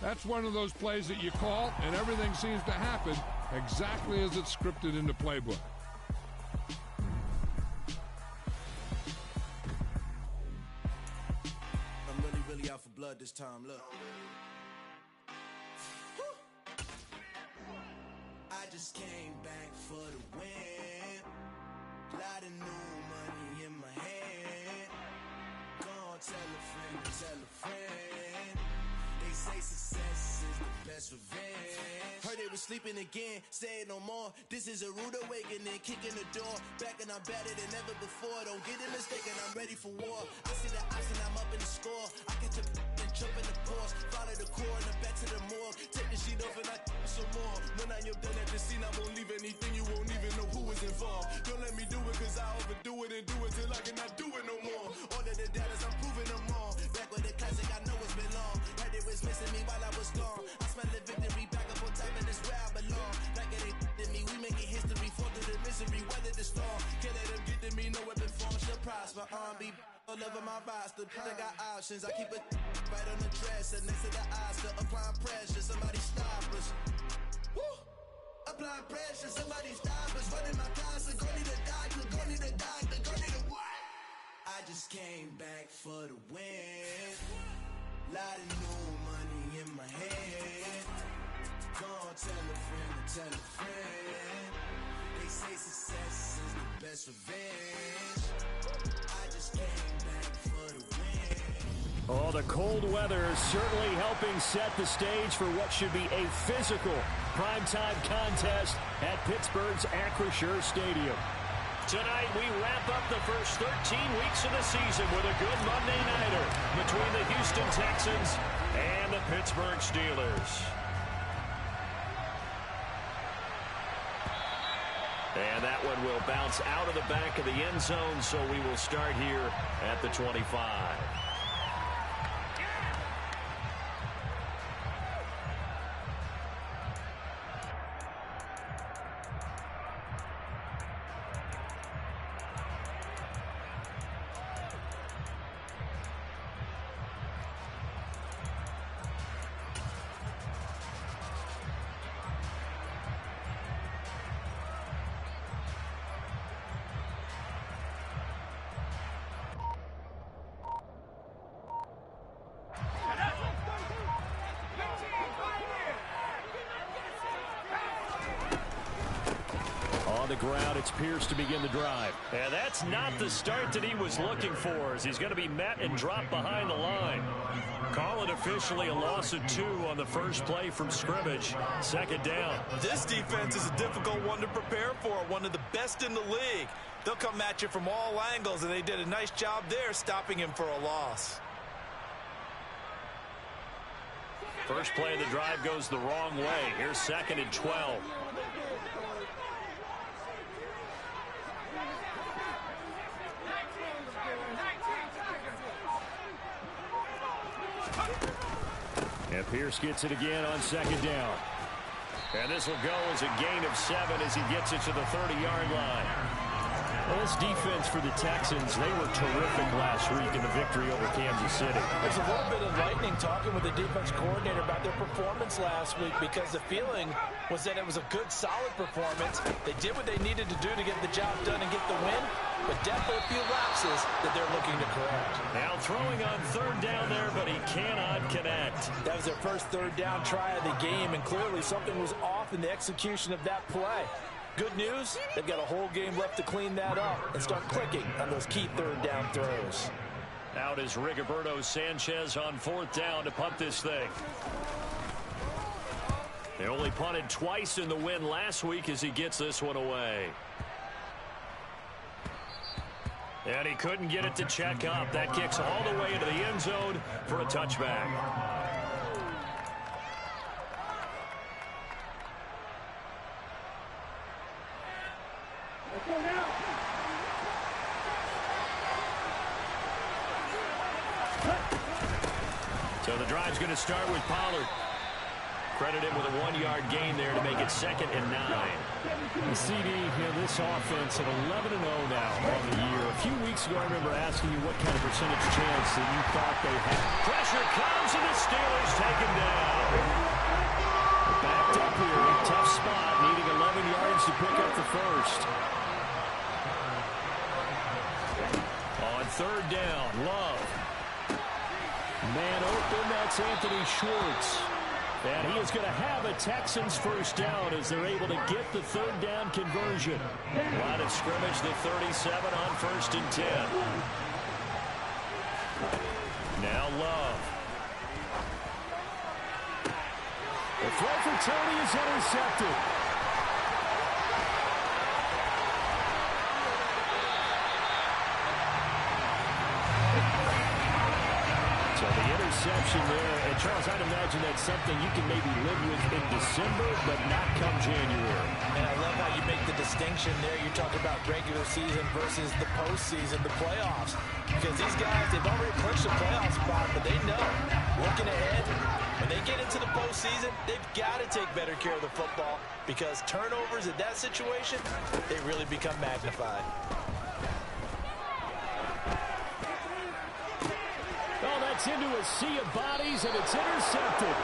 That's one of those plays that you call, and everything seems to happen exactly as it's scripted in the playbook. I'm really out for blood this time, look. I just came back for the win. Lot of new money in my hand. Gonna tell a friend to tell a friend. They say success is the best revenge. Heard they was sleeping again, say it no more. This is a rude awakening, kicking the door. Back and I'm better than ever before. Don't get it mistaken, I'm ready for war. I see the option, I'm up in the score. I get to and jump in the course. Follow the core and the back to the morgue. Take the sheet off and I some more. When I'm done at the scene, I won't leave anything. You won't even know who is involved. Don't let me do it, cause I overdo it and do it till I cannot do it no more. All of the doubters, I'm proving them wrong. Back with the classic, I know it's been long. Heard it was missing me while I was gone. I smell the victory back up on top, and it's where I belong. Like it ain't to me, we making history. Fall through the misery, weather the storm. Can't let them get to me, no weapon form shall prosper. Be all over my roster. I got options, I keep it right on the dresser. Next to the Oscar, applying pressure. Somebody stop us. Woo! Applying pressure, somebody stop us. Running my closet, go need a doctor, go need a doctor, go need a what? I just came back for the win. Lot of new money in my head. Gonna tell a friend to tell a friend. They say success is the best revenge. I just came back for the win. Oh, the cold weather is certainly helping set the stage for what should be a physical primetime contest at Pittsburgh's Acrisure Stadium. Tonight, we wrap up the first 13 weeks of the season with a good Monday nighter between the Houston Texans and the Pittsburgh Steelers. And that one will bounce out of the back of the end zone, so we will start here at the 25. On the ground, it's Pierce to begin the drive. And that's not the start that he was looking for, as he's going to be met and dropped behind the line. Call it officially a loss of 2 on the first play from scrimmage. Second down. This defense is a difficult one to prepare for, one of the best in the league. They'll come at you from all angles, and they did a nice job there stopping him for a loss. First play of the drive goes the wrong way. Here's 2nd and 12. And Pierce gets it again on 2nd down. And this will go as a gain of 7 as he gets it to the 30-yard line. Well, this defense for the Texans, they were terrific last week in the victory over Kansas City. There's a little bit of lightning talking with the defense coordinator about their performance last week, because the feeling was that it was a good, solid performance. They did what they needed to do to get the job done and get the win, but definitely a few lapses that they're looking to correct. Now throwing on 3rd down there, but he cannot connect. That was their first 3rd down try of the game, and clearly something was off in the execution of that play. Good news, they've got a whole game left to clean that up and start clicking on those key 3rd down throws. Out is Rigoberto Sanchez on 4th down to punt this thing. They only punted twice in the win last week as he gets this one away. And he couldn't get it to check up. That kicks all the way into the end zone for a touchback. So the drive's going to start with Pollard. Credit him with a 1-yard gain there to make it 2nd and 9. The CD, this offense at 11-0 now on the year. A few weeks ago, I remember asking you what kind of percentage chance that you thought they had. Pressure comes, and the Steelers take him down. They're backed up here in a tough spot, needing 11 yards to pick up the first. On third down, Love. Man open, that's Anthony Schwartz. And he is going to have a Texans first down as they're able to get the third down conversion. Line of scrimmage, the 37 on 1st and 10. Now Love. The throw for Tony is intercepted. So the interception there, and Charles, I'd imagine that's something you can maybe live with in December, but not come January. And I love how you make the distinction there. You talk about regular season versus the postseason, the playoffs. Because these guys, they've already clinched a playoff spot, but they know, looking ahead, when they get into the postseason, they've got to take better care of the football because turnovers in that situation, they really become magnified. Into a sea of bodies, and it's intercepted.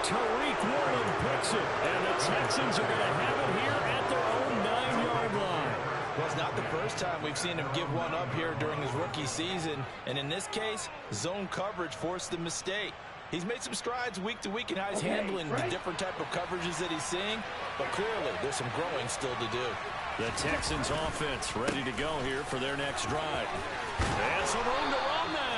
Tariq Woolen picks it, and the Texans are going to have it here at their own 9-yard line. Well, it's not the first time we've seen him give one up here during his rookie season, and in this case, zone coverage forced the mistake. He's made some strides week to week in how he's handling the different type of coverages that he's seeing, but clearly there's some growing still to do. The Texans offense ready to go here for their next drive. And some room to run now.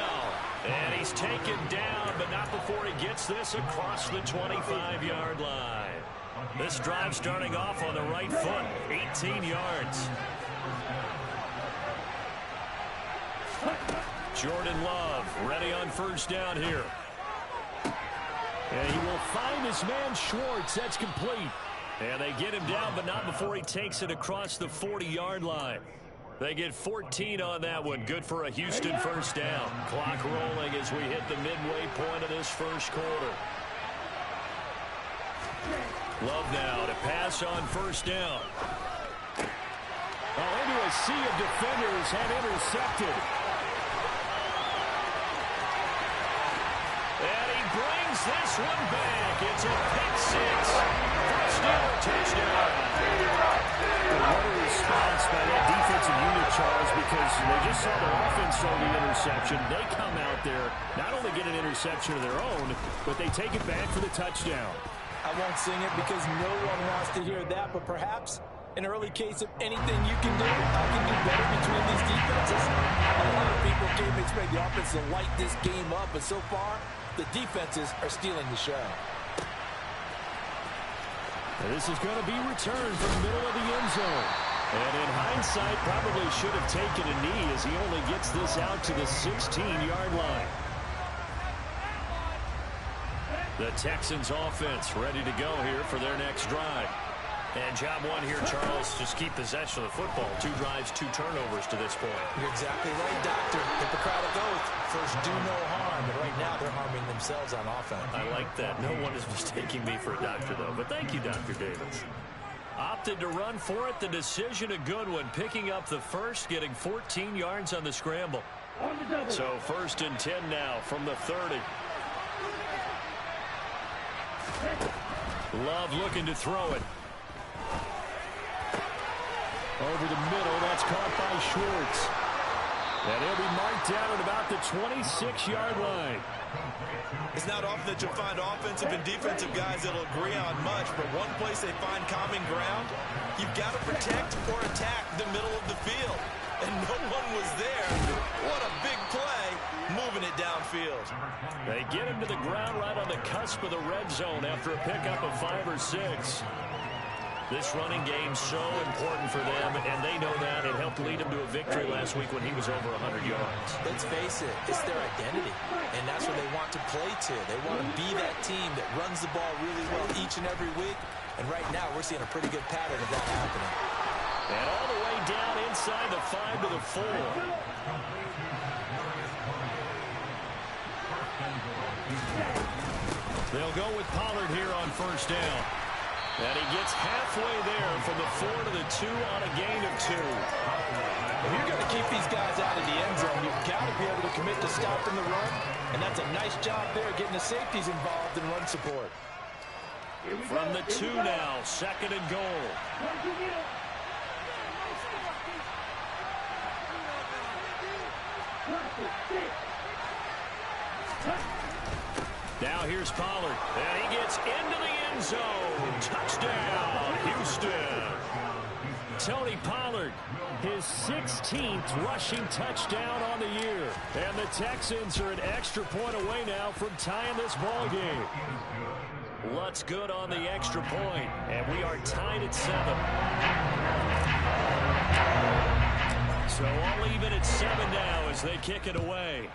And he's taken down, but not before he gets this across the 25-yard line. This drive starting off on the right foot, 18 yards. Jordan Love ready on first down here. And he will find his man Schwartz. That's complete. And they get him down, but not before he takes it across the 40-yard line. They get 14 on that one. Good for a Houston first down. Clock rolling as we hit the midway point of this first quarter. Love now to pass on first down. Oh, into a sea of defenders and intercepted. And he brings this one back. It's a pick six. First down, touchdown. What a response by that defensive unit, Charles, because they just saw their offense throw the interception. They come out there, not only get an interception of their own, but they take it back for the touchdown. I won't sing it because no one wants to hear that, but perhaps an early case of anything you can do, I can do better between these defenses. A lot of people came to expect the offense to light this game up, but so far, the defenses are stealing the show. This is going to be returned from the middle of the end zone. And in hindsight, probably should have taken a knee as he only gets this out to the 16-yard line. The Texans offense ready to go here for their next drive. And job one here, Charles, just keep possession of the football. 2 drives, 2 turnovers to this point. You're exactly right, Doctor. Hippocratic oath. First, do no harm. And right now, they're harming themselves on offense. I like that. No one is mistaking me for a doctor, though. But thank you, Dr. Davis. Opted to run for it. The decision, a good one. Picking up the first, getting 14 yards on the scramble. So first and 10 now from the 30. Love looking to throw it. Over the middle, that's caught by Schwartz. And he'll be marked down at about the 26-yard line. It's not often that you'll find offensive and defensive guys that'll agree on much, but one place they find common ground, you've got to protect or attack the middle of the field. And no one was there. What a big play, moving it downfield. They get him to the ground right on the cusp of the red zone after a pickup of 5 or 6. This running game so important for them, and they know that. It helped lead them to a victory last week when he was over 100 yards. Let's face it, it's their identity, and that's what they want to play to. They want to be that team that runs the ball really well each and every week, and right now we're seeing a pretty good pattern of that happening. And all the way down inside the 5 to the 4. They'll go with Pollard here on first down. And he gets halfway there from the 4 to the 2 on a gain of 2. If you're going to keep these guys out of the end zone, you've got to be able to commit to stopping the run. And that's a nice job there, getting the safeties involved in run support. From the 2 now, 2nd and goal. Now here's Pollard. And he gets into the end zone. Touchdown, Houston. Tony Pollard, his 16th rushing touchdown on the year. And the Texans are an extra point away now from tying this ball game. Lutz good on the extra point, and we are tied at 7. So all even at 7 now as they kick it away.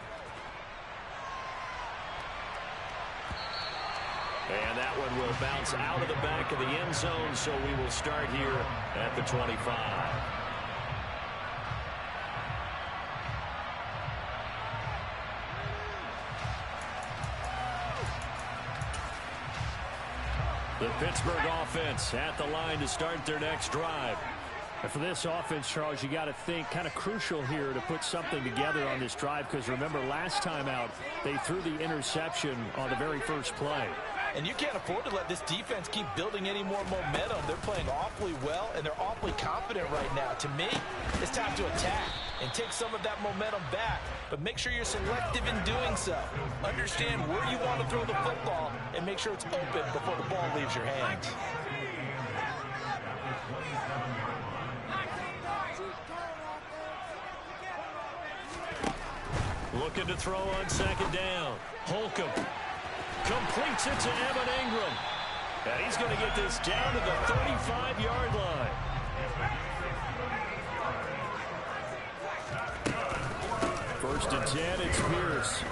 And that one will bounce out of the back of the end zone, so we will start here at the 25. The Pittsburgh offense at the line to start their next drive. And for this offense, Charles, you got to think kind of crucial here to put something together on this drive, because remember last time out they threw the interception on the very first play. And you can't afford to let this defense keep building any more momentum. They're playing awfully well, and they're awfully confident right now. To me, it's time to attack and take some of that momentum back. But make sure you're selective in doing so. Understand where you want to throw the football and make sure it's open before the ball leaves your hands. Looking to throw on 2nd down. Holcomb completes it to Evan Ingram. And he's going to get this down to the 35-yard line. First and 10, it's Pierce.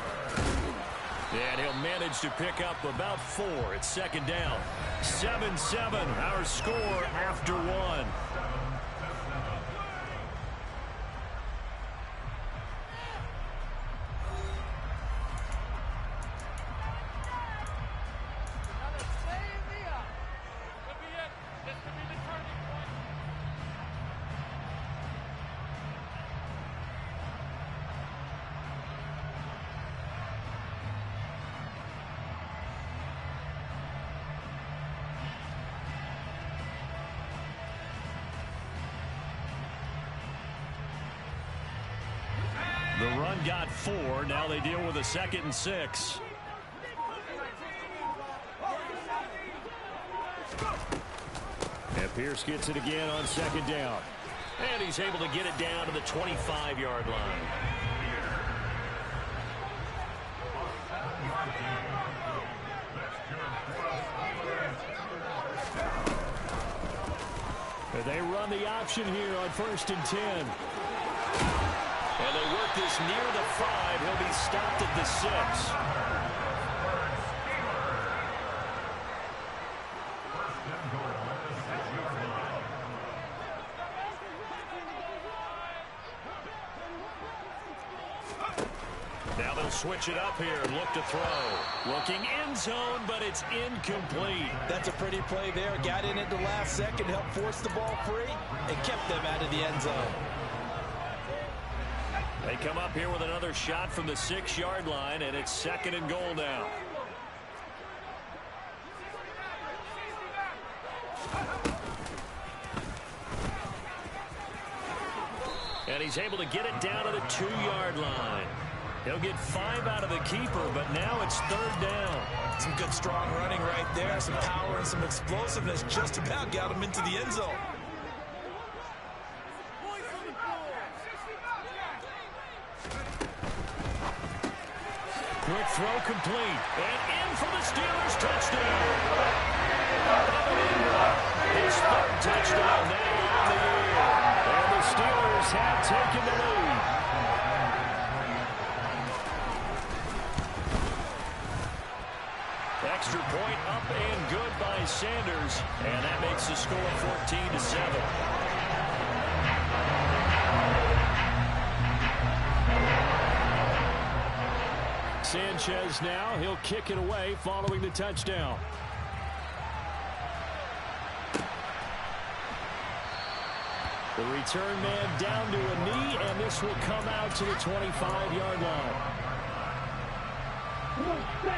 And he'll manage to pick up about 4 at 2nd down. 7-7, our score after 1. The run got 4. Now they deal with a 2nd and 6. And Pierce gets it again on 2nd down. And he's able to get it down to the 25-yard line. And they run the option here on 1st and 10. And they work this near the 5. He'll be stopped at the 6. Now they'll switch it up here and look to throw. Looking end zone, but it's incomplete. That's a pretty play there. Got in at the last second, helped force the ball free, and kept them out of the end zone. They come up here with another shot from the 6-yard line, and it's 2nd and goal now. And he's able to get it down to the 2-yard line. He'll get 5 out of the keeper, but now it's 3rd down. Some good strong running right there, some power and some explosiveness just about got him into the end zone. Quick throw complete. And in for the Steelers touchdown. His 3rd touchdown now on the year. And the Steelers have taken the lead. Extra point up and good by Sanders. And that makes the score 14-7. Sanchez now, he'll kick it away following the touchdown. The return man down to a knee, and this will come out to the 25-yard line.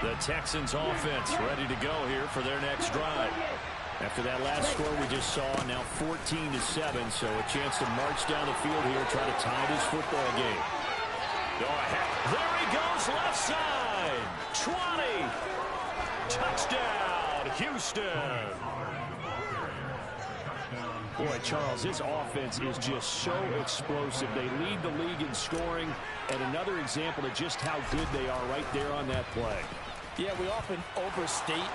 The Texans offense ready to go here for their next drive. After that last score we just saw, now 14-7, so a chance to march down the field here, try to tie this football game. Go ahead. There he goes, left side. 20. Touchdown, Houston. Boy, Charles, his offense is just so explosive. They lead the league in scoring, and another example of just how good they are right there on that play. Yeah, we often overstate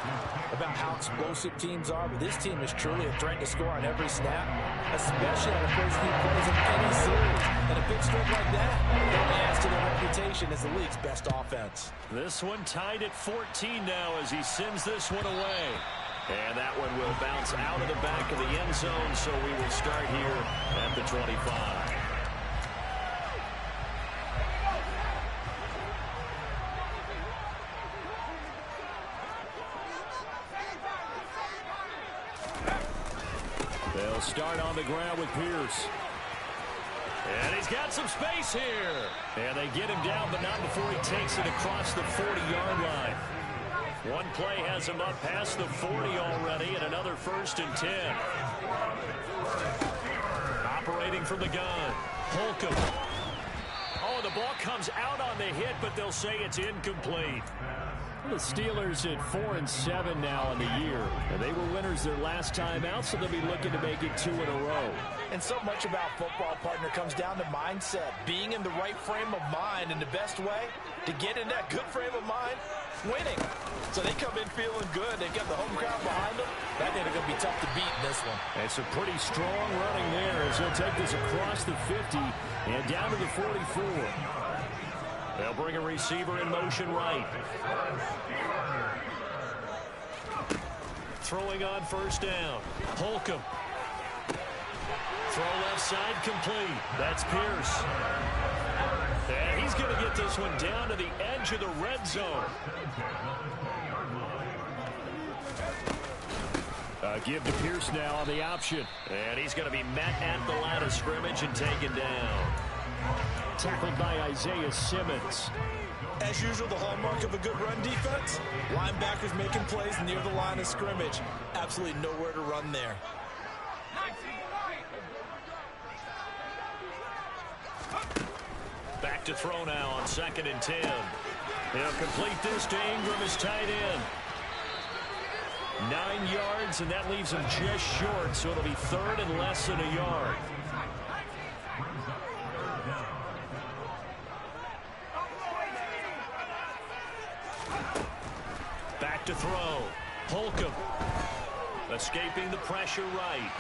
about how explosive teams are, but this team is truly a threat to score on every snap, especially on the first few plays of any series. And a big stroke like that only adds to their reputation as the league's best offense. This one tied at 14 now as he sends this one away. And that one will bounce out of the back of the end zone, so we will start here at the 25. They'll start on the ground with Pierce. And he's got some space here. And they get him down, but not before he takes it across the 40-yard line. One play has him up past the 40 already, and another 1st and 10. Operating from the gun, Holcomb. Oh, the ball comes out on the hit, but they'll say it's incomplete. The Steelers at 4-7 now in the year. And they were winners their last time out, so they'll be looking to make it 2 in a row. And so much about football, partner, comes down to mindset. Being in the right frame of mind, and the best way to get in that good frame of mind, winning. So they come in feeling good. They got the home crowd behind them. I think they're going to be tough to beat in this one. It's a pretty strong running there as he'll take this across the 50 and down to the 44. They'll bring a receiver in motion right. Throwing on 1st down. Holcomb. Throw left side complete. That's Pierce. And he's going to get this one down to the edge of the red zone. Give to Pierce now on the option. And he's going to be met at the line of scrimmage and taken down. Tackled by Isaiah Simmons. As usual, the hallmark of a good run defense, linebackers making plays near the line of scrimmage. Absolutely nowhere to run there. Back to throw now on 2nd and 10. He'll complete this to Ingram as tight end. 9 yards, and that leaves him just short, so it'll be 3rd and less than a yard. Back to throw. Holcomb. Escaping the pressure right.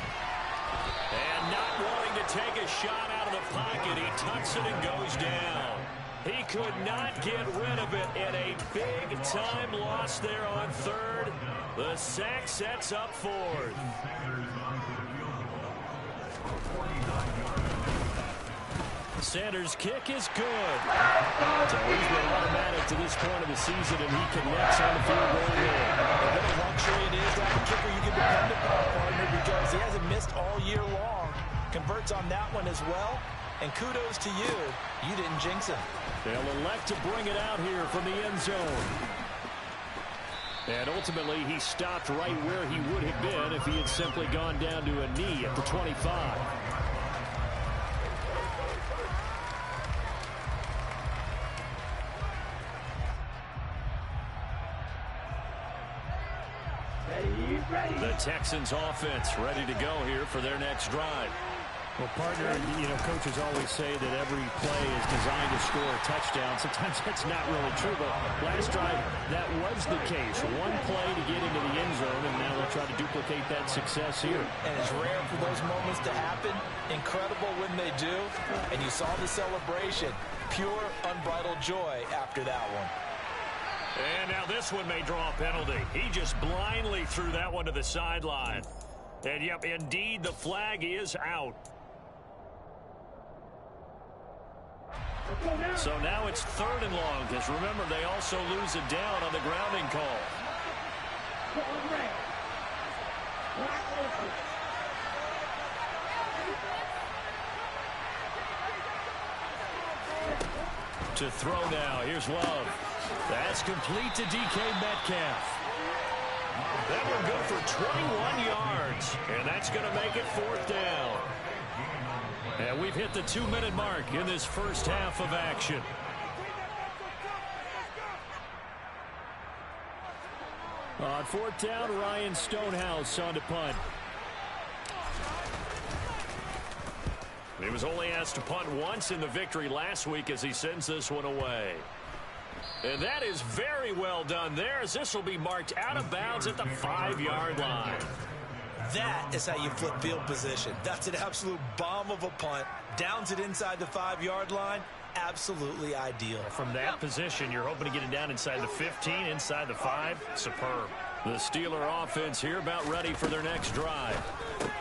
And not wanting to take a shot out of the pocket. He tucks it and goes down. He could not get rid of it in a big-time loss there on 3rd. The sack sets up 4th. Sanders' kick is good. So he's been automatic to this point of the season, and he connects on the field goal line. What a luxury it is to have a kicker you can depend upon, partner, because he hasn't missed all year long. Converts on that one as well. And kudos to you. You didn't jinx him. They'll elect to bring it out here from the end zone. And ultimately, he stopped right where he would have been if he had simply gone down to a knee at the 25. The Texans offense ready to go here for their next drive. Well, partner, coaches always say that every play is designed to score a touchdown. Sometimes that's not really true, but last drive, that was the case. One play to get into the end zone, and now they'll try to duplicate that success here. And it's rare for those moments to happen. Incredible when they do. And you saw the celebration. Pure, unbridled joy after that one. And now this one may draw a penalty. He just blindly threw that one to the sideline. And, yep, indeed, the flag is out. So now it's 3rd and long, because remember, they also lose it down on the grounding call. To throw now. Here's Love. That's complete to DK Metcalf. That one good for 21 yards. And that's going to make it 4th down. And we've hit the 2-minute mark in this first half of action. On 4th down, Ryan Stonehouse on to punt. He was only asked to punt once in the victory last week as he sends this one away. And that is very well done there, as this will be marked out of bounds at the 5-yard line. That is how you flip field position. That's an absolute bomb of a punt. Downs it inside the 5-yard line. Absolutely ideal. From that position, you're hoping to get it down inside the 15, inside the 5. Superb. The Steeler offense here about ready for their next drive.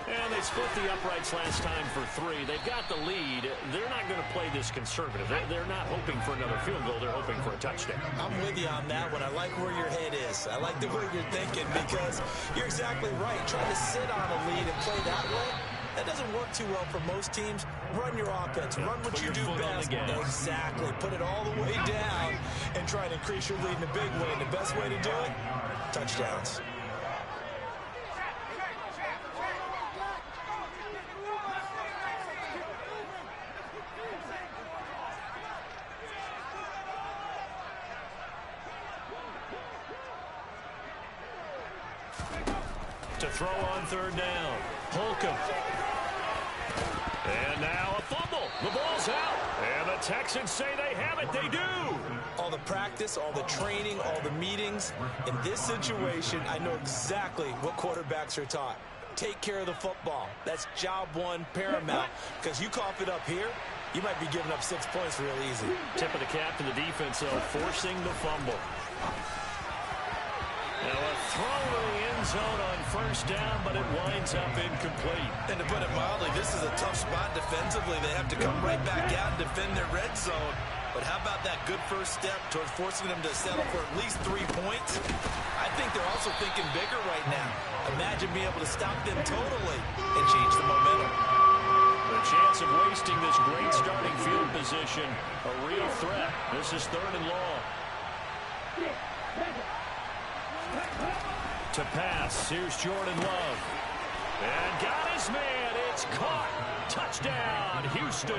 And they split the uprights last time for 3. They've got the lead. They're not going to play this conservative. They're not hoping for another field goal. They're hoping for a touchdown. I'm with you on that one. I like where your head is. I like the way you're thinking, because you're exactly right. Trying to sit on a lead and play that way, that doesn't work too well for most teams. Run your offense. Run what you do best. Exactly. Put it all the way down and try and increase your lead in a big way. And the best way to do it, touchdowns. To throw on 3rd down. Holcomb. And now a fumble. The ball's out. And the Texans say they have it. They do. All the practice, all the training, all the meetings. In this situation, I know exactly what quarterbacks are taught. Take care of the football. That's job one, paramount. Because you cough it up here, you might be giving up 6 points real easy. Tip of the cap to the defense, though, forcing the fumble. Now a throw to the end zone on 1st down, but it winds up incomplete. And to put it mildly, this is a tough spot defensively. They have to come right back out and defend their red zone. But how about that good first step towards forcing them to settle for at least 3 points? I think they're also thinking bigger right now. Imagine being able to stop them totally and change the momentum. The chance of wasting this great starting field position, a real threat. This is 3rd and long. To pass, here's Jordan Love. And got his man, it's caught. Touchdown, Houston.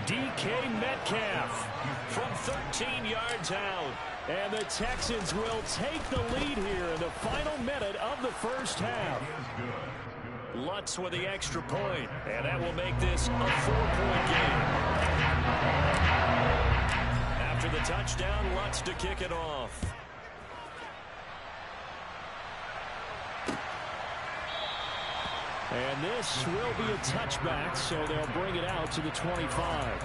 DK Metcalf from 13 yards out. And the Texans will take the lead here in the final minute of the first half. Lutz with the extra point, and that will make this a 4-point game. After the touchdown, Lutz to kick it off. And this will be a touchback, so they'll bring it out to the 25.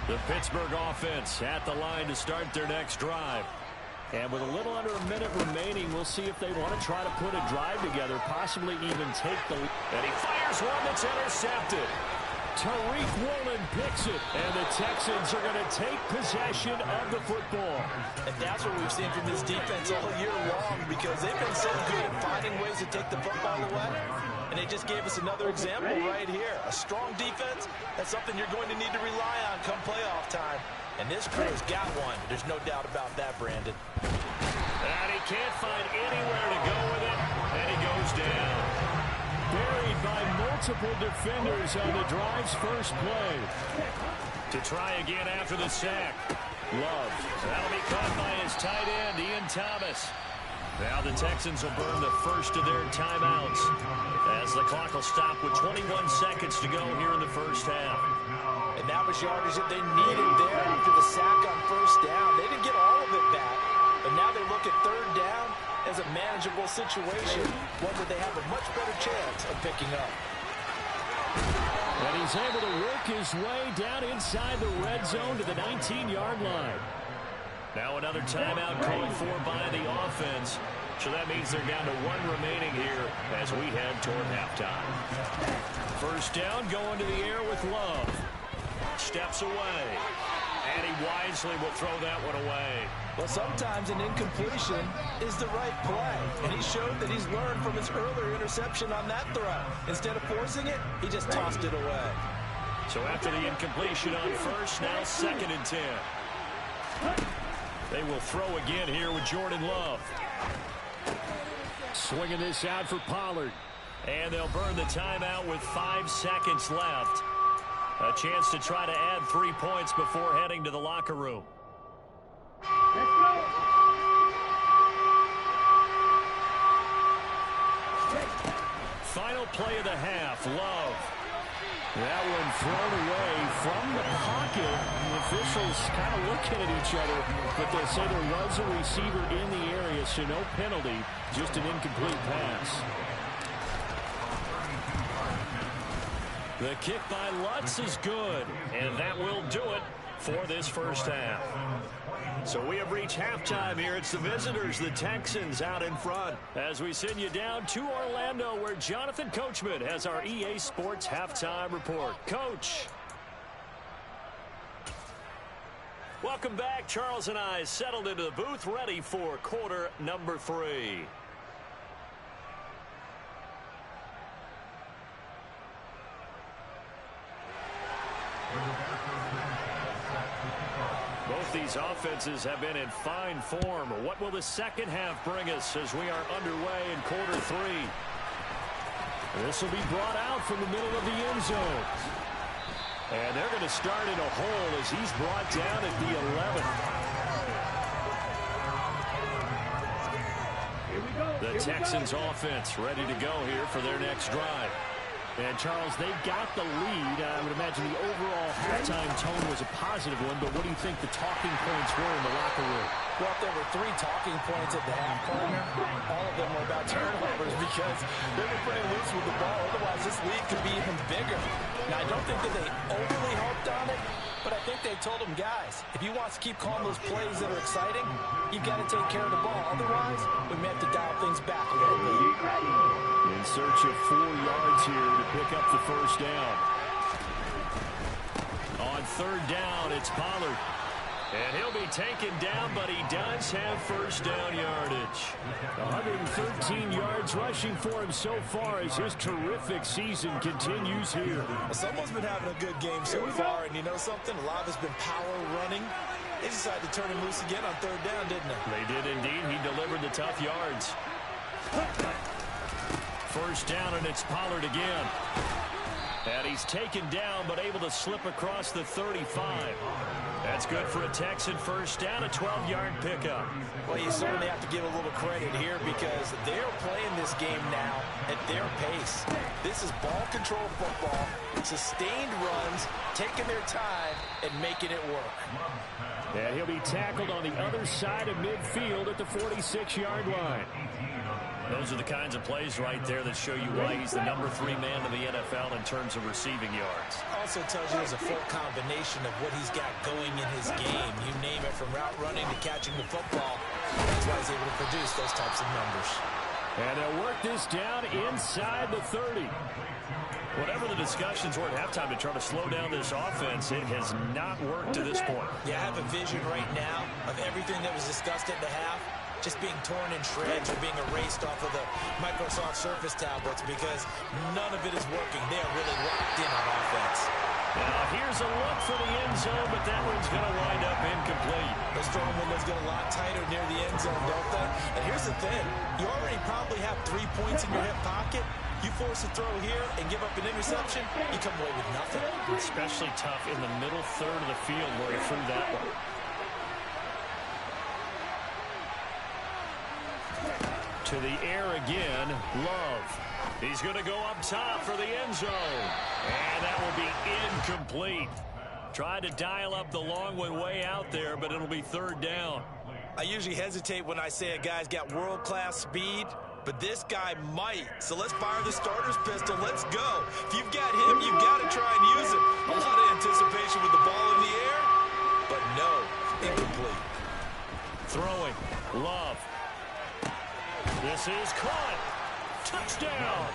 The Pittsburgh offense at the line to start their next drive. And with a little under a minute remaining, we'll see if they want to try to put a drive together, possibly even take the lead. And he fires one that's intercepted. Tariq Woolen picks it, and the Texans are going to take possession of the football. And that's what we've seen from this defense all year long, because they've been so good at finding ways to take the football away. And they just gave us another example right here. A strong defense, that's something you're going to need to rely on come playoff time. And this crew's got one. There's no doubt about that, Brandon. And he can't find anywhere to go with it, and he goes down. Buried by multiple defenders on the drive's first play. To try again after the sack. Love. That'll be caught by his tight end, Ian Thomas. Now the Texans will burn the first of their timeouts as the clock will stop with 21 seconds to go here in the first half. And that was yardage that they needed there after the sack on 1st down. They didn't get all of it back, but now they look at 3rd down as a manageable situation, one where they have a much better chance of picking up. And he's able to work his way down inside the red zone to the 19-yard line. Now another timeout called for by the offense. So that means they're down to 1 remaining here as we head toward halftime. 1st down, going to the air with Love. Steps away. And he wisely will throw that one away. Well, sometimes an incompletion is the right play, and he showed that he's learned from his earlier interception on that throw. Instead of forcing it, he just tossed it away. So after the incompletion on first, now 2nd and 10. They will throw again here with Jordan Love. Swinging this out for Pollard. And they'll burn the timeout with 5 seconds left. A chance to try to add 3 points before heading to the locker room. Let's go. Final play of the half, Love. That one thrown away from the pocket. The officials kind of looking at each other, but they say there was a receiver in the area, so no penalty, just an incomplete pass. The kick by Lutz is good, and that will do it for this first half. So we have reached halftime here. It's the visitors, the Texans, out in front. As we send you down to Orlando, where Jonathan Coachman has our EA Sports halftime report. Coach. Welcome back. Charles and I settled into the booth, ready for quarter number 3. Both these offenses have been in fine form. What will the second half bring us as we are underway in quarter 3? This will be brought out from the middle of the end zone. And they're going to start in a hole as he's brought down at the 11. The Texans offense ready to go here for their next drive. And, Charles, they got the lead. I would imagine the overall halftime tone was a positive one, but what do you think the talking points were in the locker room? Well, if there were 3 talking points at the half, partner, all of them were about turnovers because they were pretty loose with the ball. Otherwise, this lead could be even bigger. Now, I don't think that they overly harped on it, but I think they told them, guys, if you want to keep calling those plays that are exciting, you've got to take care of the ball. Otherwise, we may have to dial things back a little bit. In search of 4 yards here to pick up the first down. On 3rd down, it's Pollard. And he'll be taken down, but he does have first down yardage. 113 yards rushing for him so far as his terrific season continues here. Well, someone's been having a good game so far, and you know something? A lot has been power running. They decided to turn him loose again on 3rd down, didn't they? They did indeed. He delivered the tough yards. First down, and it's Pollard again. And he's taken down, but able to slip across the 35. That's good for a Texan first down, a 12-yard pickup. Well, you certainly have to give a little credit here because they're playing this game now at their pace. This is ball control football, sustained runs, taking their time, and making it work. And he'll be tackled on the other side of midfield at the 46-yard line. Those are the kinds of plays right there that show you why he's the number 3 man in the NFL in terms of receiving yards. Also tells you there's a full combination of what he's got going in his game. You name it, from route running to catching the football. That's why he's able to produce those types of numbers. And they'll work this down inside the 30. Whatever the discussions were at halftime to try to slow down this offense, it has not worked to this point. Yeah, I have a vision right now of everything that was discussed at the half just being torn in shreds or being erased off of the Microsoft Surface tablets because none of it is working. They are really locked in on offense. Now here's a look for the end zone, but that one's going to wind up incomplete. Those throwing windows get a lot tighter near the end zone, don't they? And here's the thing. You already probably have 3 points in your hip pocket. You force a throw here and give up an interception, you come away with nothing. Especially tough in the middle third of the field where he threw that one. To the air again, Love. He's going to go up top for the end zone. And that will be incomplete. Tried to dial up the long one way out there, but it'll be 3rd down. I usually hesitate when I say a guy's got world-class speed, but this guy might. So let's fire the starter's pistol. Let's go. If you've got him, you've got to try and use it. A lot of anticipation with the ball in the air, but no, incomplete. Throwing, Love. This is caught. Touchdown.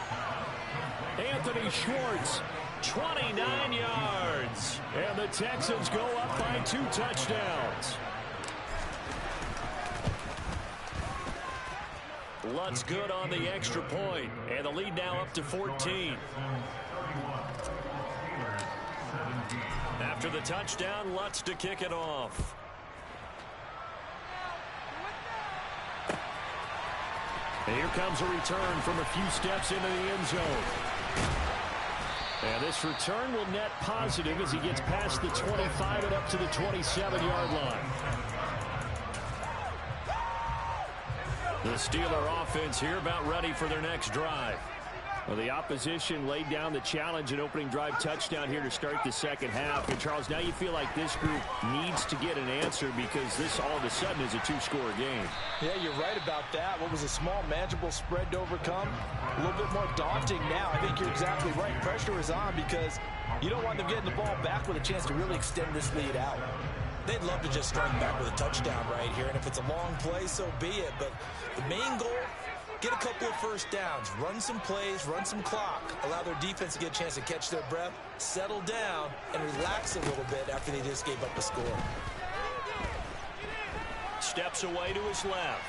Anthony Schwartz 29 yards. And the Texans go up by 2 touchdowns. Lutz good on the extra point, and the lead now up to 14. After the touchdown, Lutz to kick it off. And here comes a return from a few steps into the end zone. And this return will net positive as he gets past the 25 and up to the 27-yard line. The Steeler offense here about ready for their next drive. Well, the opposition laid down the challenge and opening drive touchdown here to start the second half. And, Charles, now you feel like this group needs to get an answer because this all of a sudden is a 2-score game. Yeah, you're right about that. What was a small, manageable spread to overcome, a little bit more daunting now. I think you're exactly right. Pressure is on because you don't want them getting the ball back with a chance to really extend this lead out. They'd love to just strike back with a touchdown right here, and if it's a long play, so be it. But the main goal, get a couple of first downs, run some plays, run some clock, allow their defense to get a chance to catch their breath, settle down, and relax a little bit after they just gave up a score. Steps away to his left.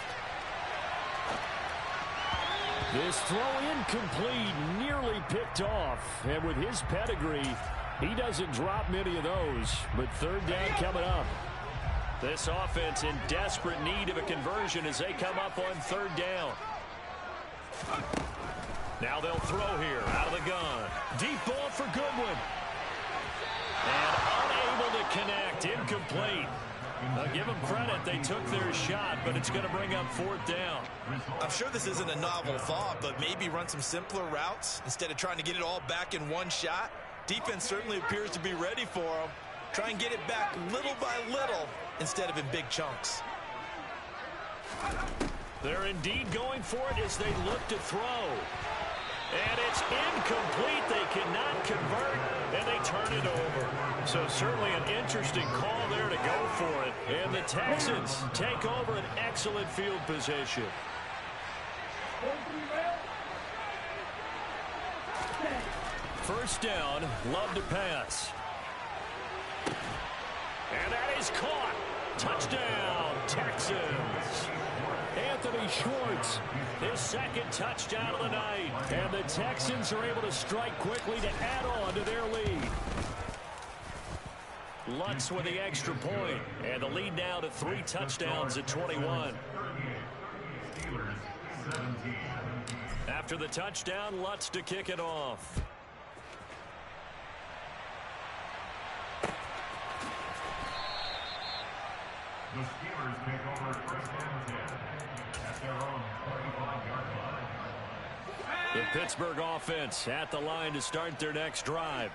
This throw incomplete, nearly picked off. And with his pedigree, he doesn't drop many of those. But third down coming up. This offense in desperate need of a conversion as they come up on third down. Now they'll throw here out of the gun. Deep ball for Goodwin. And unable to connect. Incomplete. Now give them credit. They took their shot, but it's going to bring up fourth down. I'm sure this isn't a novel thought, but maybe run some simpler routes instead of trying to get it all back in one shot. Defense certainly appears to be ready for them. Try and get it back little by little instead of in big chunks. They're indeed going for it as they look to throw. And it's incomplete. They cannot convert, and they turn it over. So certainly an interesting call there to go for it. And the Texans take over an excellent field position. First down, Love to pass. And that is caught. Touchdown, Texans. Anthony Schwartz, his second touchdown of the night. And the Texans are able to strike quickly to add on to their lead. Lutz with the extra point. And the lead now to 3 touchdowns at 21. After the touchdown, Lutz to kick it off. The Steelers take over first down 10 at their own 35-yard line. The Pittsburgh offense at the line to start their next drive.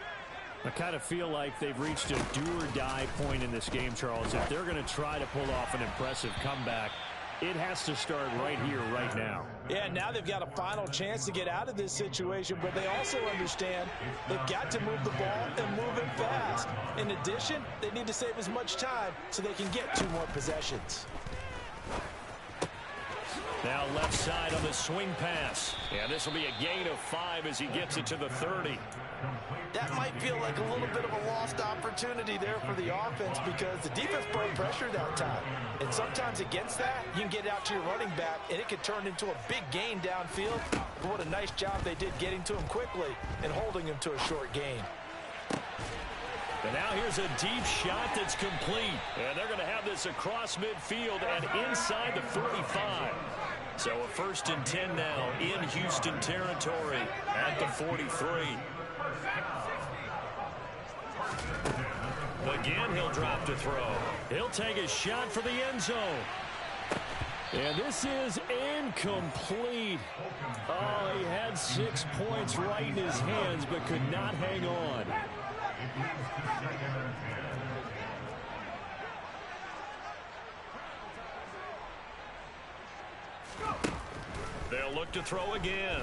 I kind of feel like they've reached a do-or-die point in this game, Charles. If they're going to try to pull off an impressive comeback, it has to start right here, right now. Yeah, now they've got a final chance to get out of this situation, but they also understand they've got to move the ball and move it fast. In addition, they need to save as much time so they can get 2 more possessions. Now left side on the swing pass. And this will be a gain of 5 as he gets it to the 30. That might feel like a little bit of a lost opportunity there for the offense because the defense brought pressure that time. And sometimes against that, you can get out to your running back, and it could turn into a big gain downfield. But what a nice job they did getting to him quickly and holding him to a short gain. And now here's a deep shot that's complete. And they're going to have this across midfield and inside the 45. So a 1st and 10 now in Houston territory at the 43. Again, he'll drop to throw. He'll take a shot for the end zone. And this is incomplete. Oh, he had 6 points right in his hands but could not hang on. They'll look to throw again.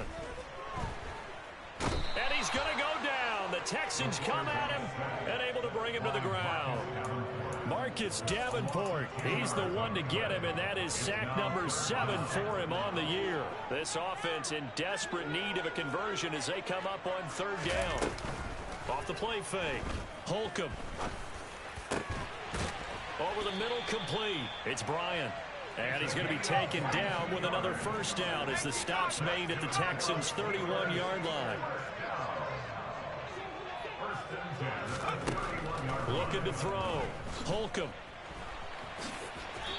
And he's going to go down. The Texans come at him and able to bring him to the ground. Marcus Davenport, he's the one to get him, and that is sack number 7 for him on the year. This offense in desperate need of a conversion as they come up on third down. Off the play fake. Holcomb. Over the middle, complete. It's Bryant. And he's going to be taken down with another first down as the stop's made at the Texans' 31-yard line. Looking to throw. Holcomb.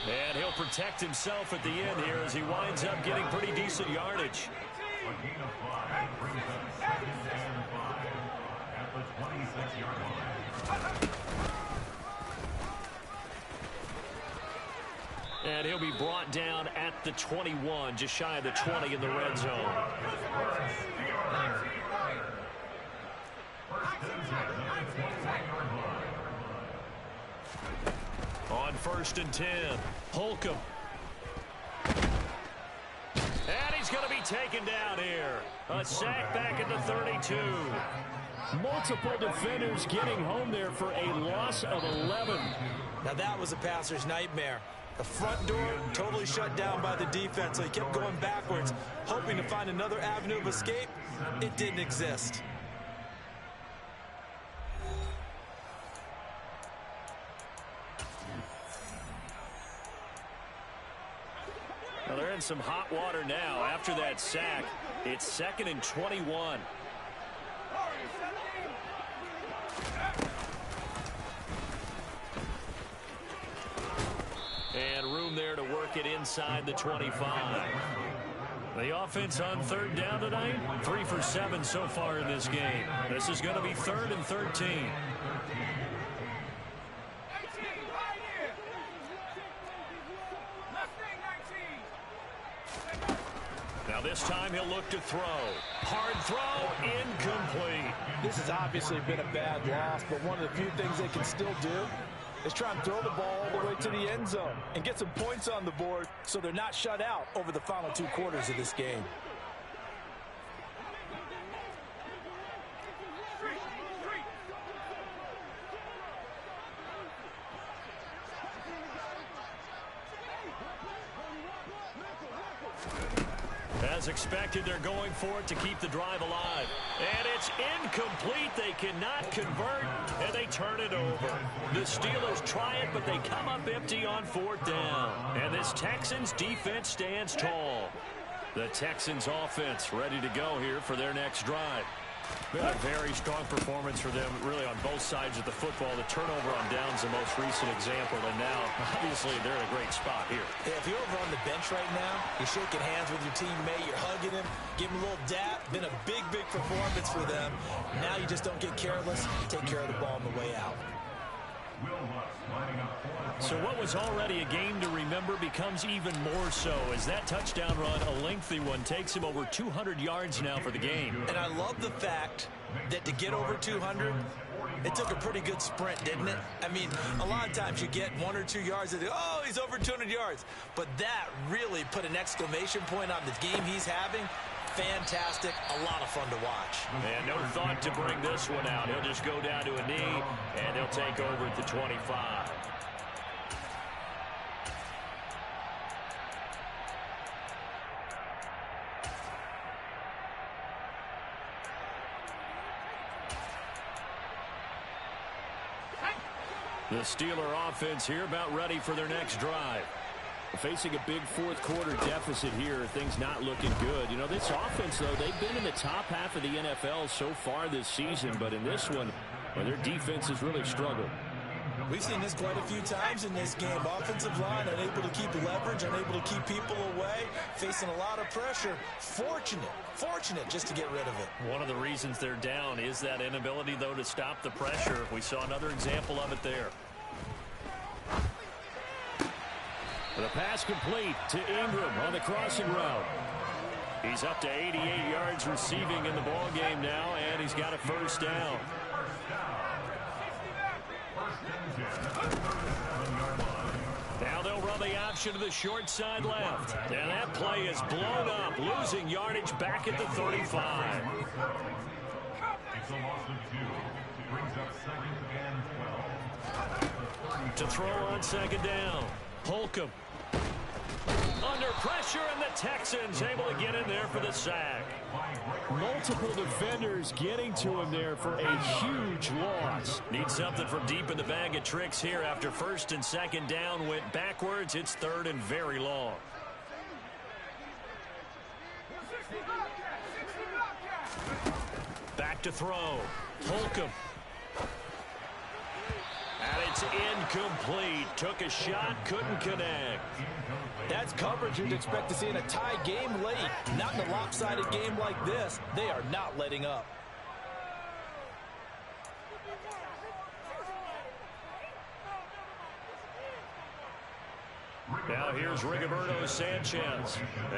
And he'll protect himself at the end here as he winds up getting pretty decent yardage. A gain of 5 brings up 2nd and 5 at the 26-yard line. And he'll be brought down at the 21, just shy of the 20 in the red zone. On 1st and 10, Holcomb. And he's going to be taken down here. A sack back at the 32. Multiple defenders getting home there for a loss of 11. Now that was a passer's nightmare. The front door totally shut down by the defense, so he kept going backwards, hoping to find another avenue of escape. It didn't exist. Well, they're in some hot water now. After that sack, it's 2nd and 21. And room there to work it inside the 25. The offense on 3rd down tonight, 3 for 7 so far in this game. This is going to be 3rd and 13. Now this time he'll look to throw. Hard throw, incomplete. This has obviously been a bad loss, but one of the few things they can still do is try and throw the ball all the way to the end zone and get some points on the board so they're not shut out over the final 2 quarters of this game. As expected, they're going for it to keep the drive alive. And it's incomplete. They cannot convert, and they turn it over. The Steelers try it, but they come up empty on 4th down. And this Texans defense stands tall. The Texans offense ready to go here for their next drive. Been a very strong performance for them, really, on both sides of the football. The turnover on downs, the most recent example, and now, obviously, they're in a great spot here. Yeah, if you're over on the bench right now, you're shaking hands with your teammate, you're hugging him, giving him a little dap. Been a big, big performance for them. Now you just don't get careless. Take care of the ball on the way out. So what was already a game to remember becomes even more so as that touchdown run, a lengthy one, takes him over 200 yards now for the game. And I love the fact that to get over 200, it took a pretty good sprint, didn't it? I mean, a lot of times you get 1 or 2 yards and oh, he's over 200 yards. But that really put an exclamation point on the game he's having. Fantastic, a lot of fun to watch. And no thought to bring this one out. He'll just go down to a knee, and he'll take over at the 25. The Steeler offense here about ready for their next drive. Facing a big 4th quarter deficit here, things not looking good. You know, this offense, though, they've been in the top half of the NFL so far this season, but in this one, well, their defense has really struggled. We've seen this quite a few times in this game. Offensive line unable to keep leverage, unable to keep people away, facing a lot of pressure. Fortunate just to get rid of it. One of the reasons they're down is that inability, though, to stop the pressure. We saw another example of it there. The pass complete to Ingram on the crossing route. He's up to 88 yards receiving in the ball game now, and he's got a first down. Now they'll run the option to the short side left. And that play is blown up, losing yardage back at the 35. It's a loss of 2. Brings up 2nd and 12. To throw on 2nd down. Holcomb. Under pressure, and the Texans able to get in there for the sack. Multiple defenders getting to him there for a huge loss. Need something from deep in the bag of tricks here after first and second down went backwards. It's third and very long. Back to throw. Holcomb. And it's incomplete. Took a shot, couldn't connect. That's coverage you'd expect to see in a tie game late. Not in a lopsided game like this. They are not letting up. Now here's Rigoberto Sanchez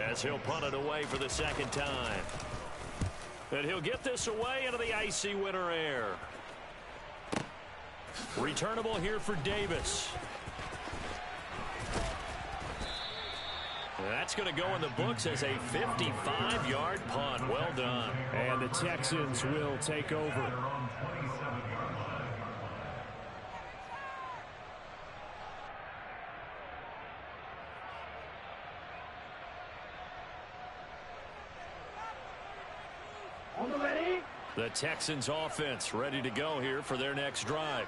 as he'll punt it away for the second time. And he'll get this away into the icy winter air. Returnable here for Davis. That's going to go in the books as a 55-yard punt. Well done. And the Texans will take over. The Texans offense ready to go here for their next drive.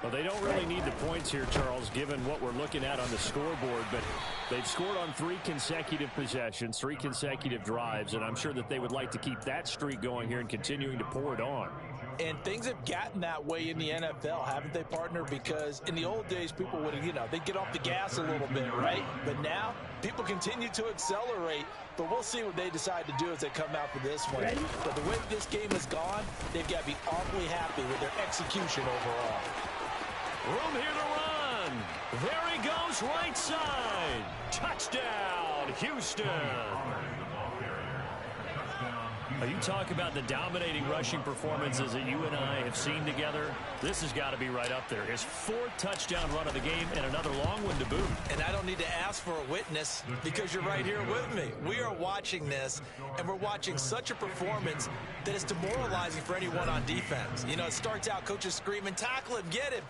Well, they don't really need the points here, Charles, given what we're looking at on the scoreboard, but they've scored on 3 consecutive possessions, 3 consecutive drives, and I'm sure that they would like to keep that streak going here and continuing to pour it on. And things have gotten that way in the NFL, haven't they, partner? Because in the old days, people would, they'd get off the gas a little bit, right? But now, people continue to accelerate. But we'll see what they decide to do as they come out for this one. But the way this game has gone, they've got to be awfully happy with their execution overall. Room here to run. There he goes, right side. Touchdown, Houston. You talk about the dominating rushing performances that you and I have seen together. This has got to be right up there. His 4th touchdown run of the game and another long one to boot. And I don't need to ask for a witness because you're right here with me. We are watching this, and we're watching such a performance that is demoralizing for anyone on defense. It starts out coaches screaming, tackle him, get him.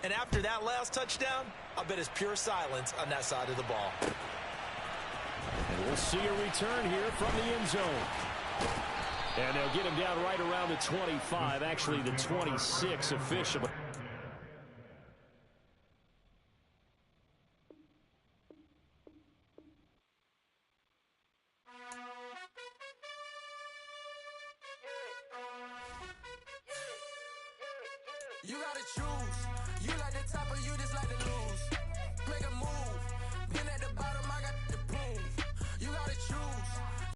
And after that last touchdown, I bet it's pure silence on that side of the ball. And we'll see a return here from the end zone. And they'll get him down right around the 25, actually the 26 officially. You gotta choose. You like the top or you just like to lose. Make a move.